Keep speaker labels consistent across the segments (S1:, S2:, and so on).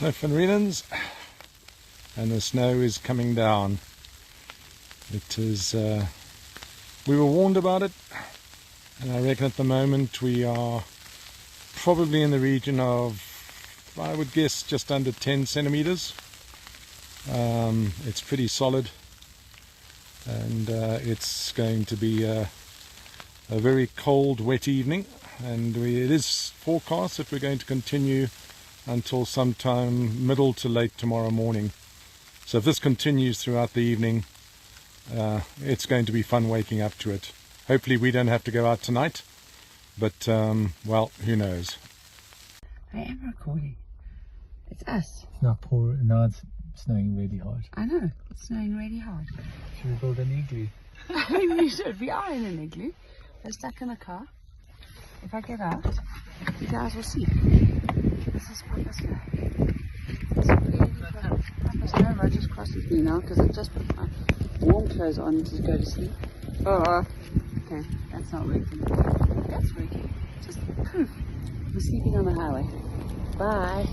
S1: snow Fenrinens, and the snow is coming down. It is, we were warned about it, and I reckon at the moment we are probably in the region of, I would guess, just under 10 centimeters. It's pretty solid, and it's going to be a very cold, wet evening, and it is forecast that we're going to continue until sometime middle to late tomorrow morning. So if this continues throughout the evening, it's going to be fun waking up to it. Hopefully we don't have to go out tonight, but well, who knows.
S2: I am recording. It's us.
S3: It's not poor. Now it's snowing really hard.
S2: I know, it's snowing really hard.
S3: Should we build an igloo?
S2: We should. We are in an igloo. We're stuck in the car. If I get out, you guys will see. This is Papa's snow. It's really Papa's snow. Roger's crossed with me now because I've just put my warm clothes on to go to sleep. Oh, okay, that's not working. That's working. Just poof. We're sleeping on the highway. Bye.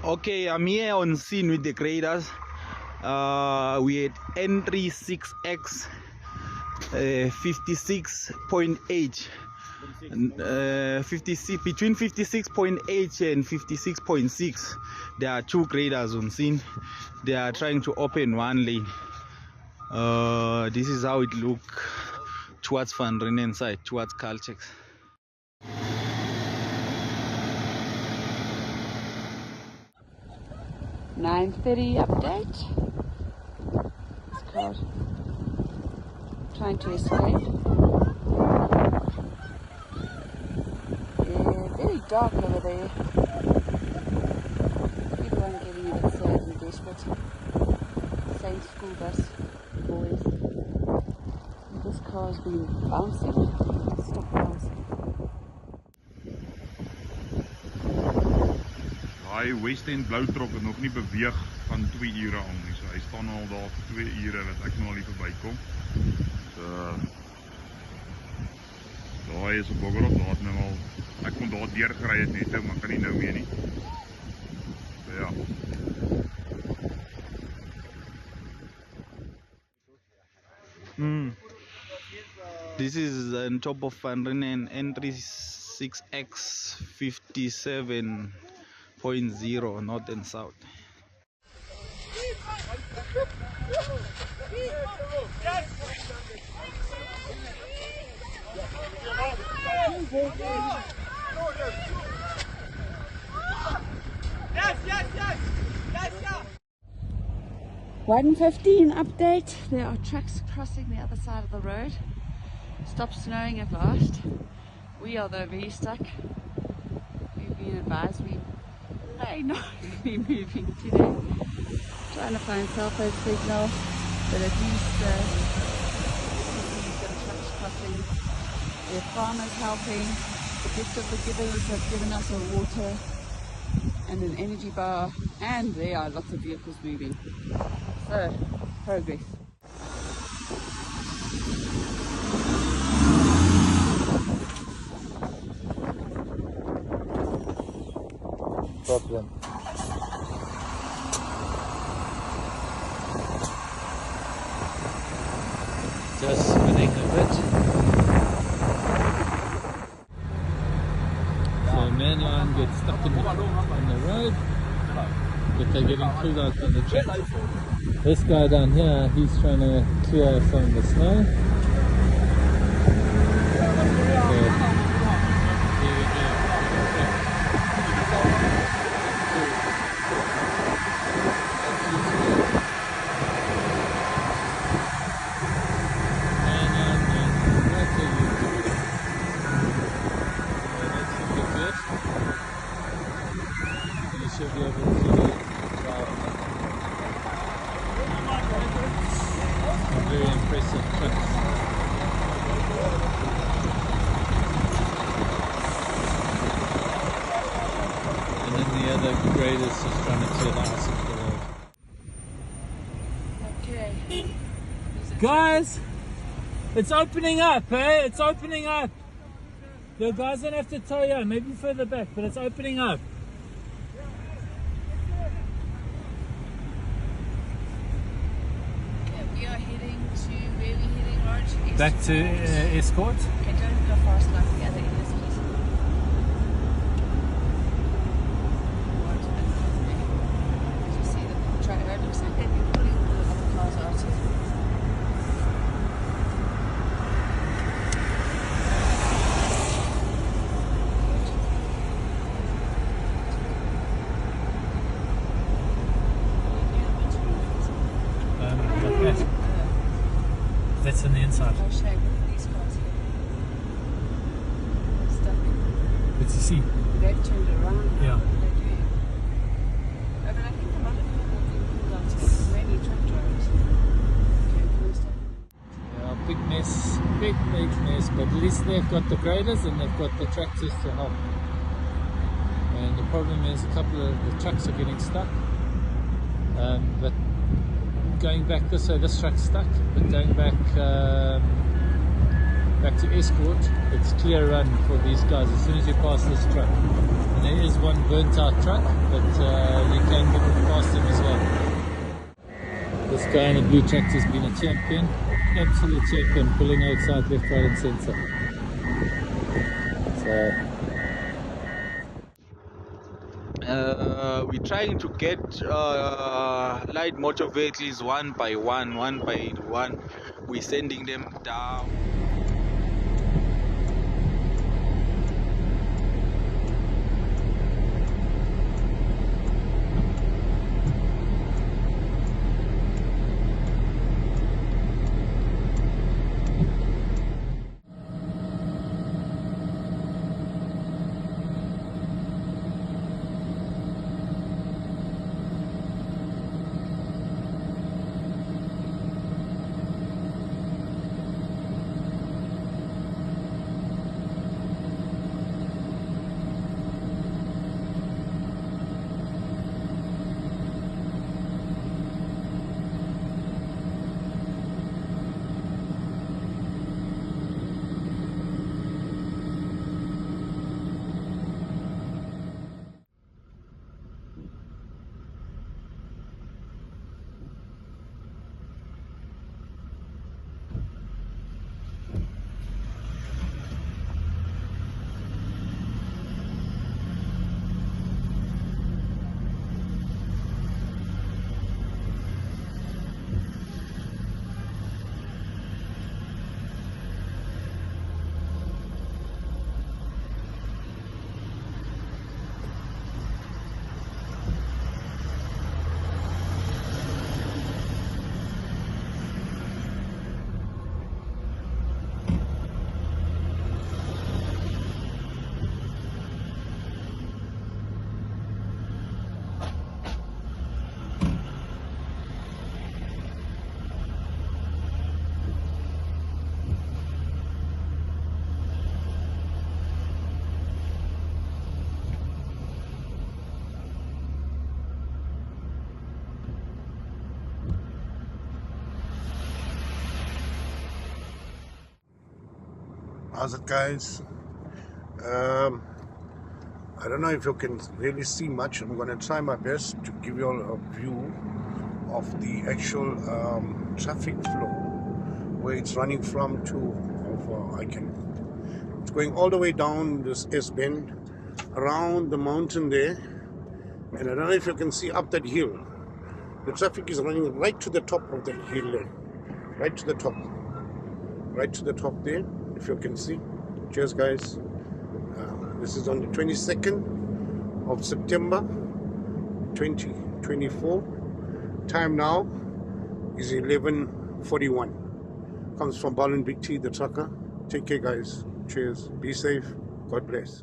S4: Okay, I'm here on scene with the graders. We had entry 6X 56.8, between 56.8 and 56.6. There are two graders on scene. They are trying to open one lane. This is how it look towards Van Renen side, towards Caltex.
S2: $9:30 update. This car trying to escape. Yeah, very dark over there. People are getting a bit sad and desperate. Same school bus, boys. This car's been bouncing. Stop bouncing.
S5: Hy West End blou trok het nog nie beweeg van 2 ure al nie. So hy staan al daar vir 2 ure wat ek nou al hier verbykom. So daai is op Boggerop, daar het nou al ek kon daar deur gery het net, maar kan nie nou meer nie. So ja.
S4: This is on top of Van Renen, entry 6X 57.0 north and south.
S6: Yes, yes, yes, yes, yeah.
S2: 1:15 update. There are trucks crossing the other side of the road. Stopped snowing at last. We are though very stuck. We've been advised we may not be moving today. Trying to find cell phone signal, but at least some trucks crossing. There are farmers helping. The gift of the givers have given us a water and an energy bar, and there are lots of vehicles moving. So, progress.
S3: Problem. Just spinning a bit. So man line gets stuck in the road, but they're getting pulled out on the track. This guy down here, he's trying to clear some of the snow. So, here we go. trucks. And then the other grader's just trying to clear the ice off the road.
S2: Okay.
S3: Guys, it's opening up, eh? It's opening up. The guys don't have to tow you, maybe further back, but it's opening up.
S2: Okay, we are heading to where we heading, Raj?
S3: Back to Escort.
S2: Okay, don't go fast like the other areas, please. Right, as you see the trailer, it looks like they've been pulling all the other cars out here.
S3: Like that. That's on the inside.
S2: Oh, shame, look at these cars here. They're stuck.
S3: But you see,
S2: They've turned around now.
S3: Yeah.
S2: What are they doing? But I think a lot of people have been pulled out here, mainly truck drivers. Okay, can we stop?
S3: yeah, big mess, but at least they've got the graders and they've got the tractors to help. And the problem is a couple of the trucks are getting stuck. But going back this way, this truck's stuck, but going back back to Escort, it's clear run for these guys as soon as you pass this truck. And there is one burnt out truck, but you can get past them as well. This guy in the blue tractor's been a champion, absolute champion, pulling outside left, right and centre. So
S4: we're trying to get light motor vehicles one by one. We're sending them down.
S7: How's it, guys? I don't know if you can really see much. I'm going to try my best to give you all a view of the actual traffic flow, where it's running from to it's going all the way down this S-bend, around the mountain there, and I don't know if you can see up that hill. The traffic is running right to the top of that hill there, right to the top there, if you can see. Cheers, guys. This is on the 22nd of September 2024. Time now is 11:41. Comes from Balin Big T, the trucker. Take care, guys. Cheers. Be safe. God bless.